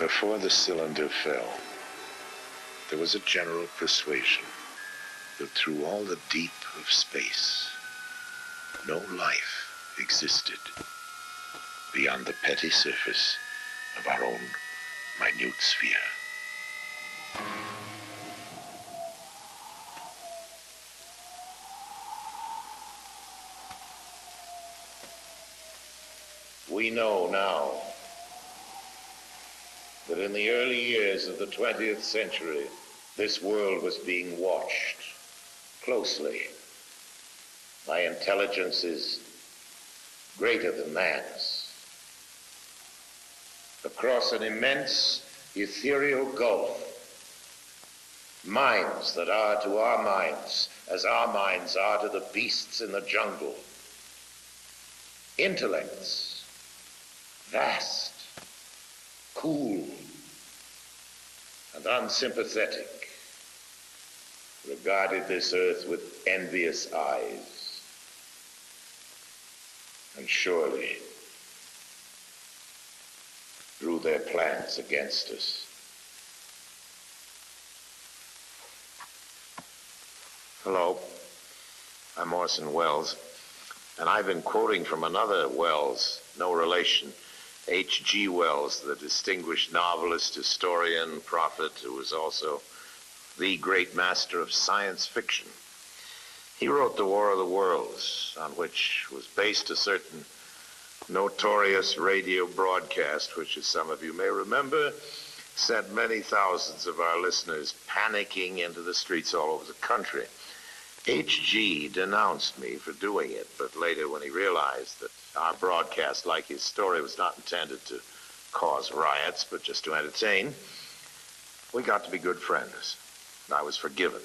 Before the cylinder fell, there was a general persuasion that through all the deep of space, no life existed beyond the petty surface of our own minute sphere. We know now that in the early years of the 20th century, this world was being watched closely by intelligences greater than man's. Across an immense ethereal gulf, minds that are to our minds as our minds are to the beasts in the jungle. Intellects, vast, cool, and unsympathetic, regarded this earth with envious eyes. And surely drew their plans against us. Hello, I'm Orson Welles, and I've been quoting from another Wells, no relation, H.G. Wells, the distinguished novelist, historian, prophet, who was also the great master of science fiction. He wrote The War of the Worlds, on which was based a certain notorious radio broadcast, which, as some of you may remember, sent many thousands of our listeners panicking into the streets all over the country. H.G. denounced me for doing it, but later when he realized that our broadcast, like his story, was not intended to cause riots, but just to entertain, we got to be good friends. And I was forgiven.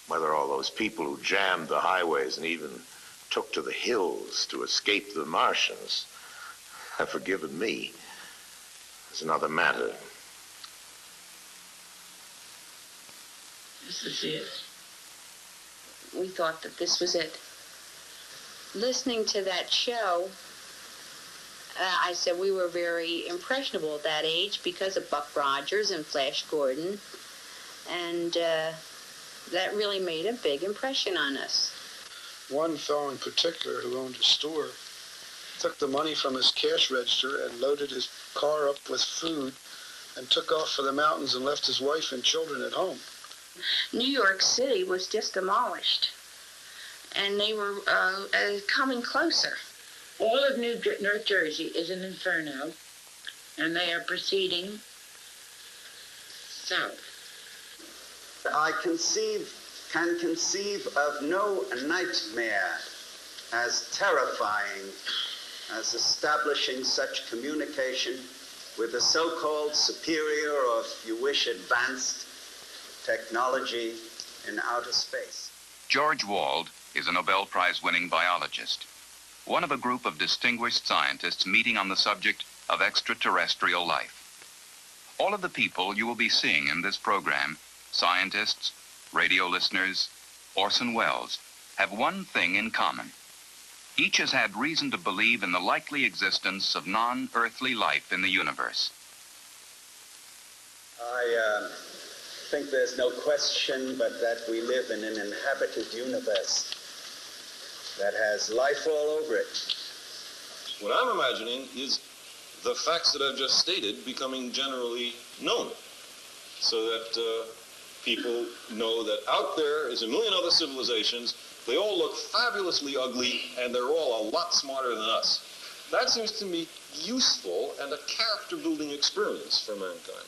Whether all those people who jammed the highways and even took to the hills to escape the Martians have forgiven me is another matter. This is it. We thought that this was it. Listening to that show, I said we were very impressionable at that age because of Buck Rogers and Flash Gordon, and that really made a big impression on us. One fellow in particular who owned a store took the money from his cash register and loaded his car up with food and took off for the mountains and left his wife and children at home. New York City was just demolished, and they were coming closer. All of North Jersey is an inferno, and they are proceeding south. I can conceive of no nightmare as terrifying as establishing such communication with the so-called superior, or if you wish, advanced technology in outer space. George Wald is a Nobel Prize-winning biologist, one of a group of distinguished scientists meeting on the subject of extraterrestrial life. All of the people you will be seeing in this program, scientists, radio listeners, Orson Welles, have one thing in common. Each has had reason to believe in the likely existence of non-earthly life in the universe. I think there's no question but that we live in an inhabited universe that has life all over it. What I'm imagining is the facts that I've just stated becoming generally known, so that people know that out there is a million other civilizations. They all look fabulously ugly, and they're all a lot smarter than us. That seems to me useful and a character-building experience for mankind.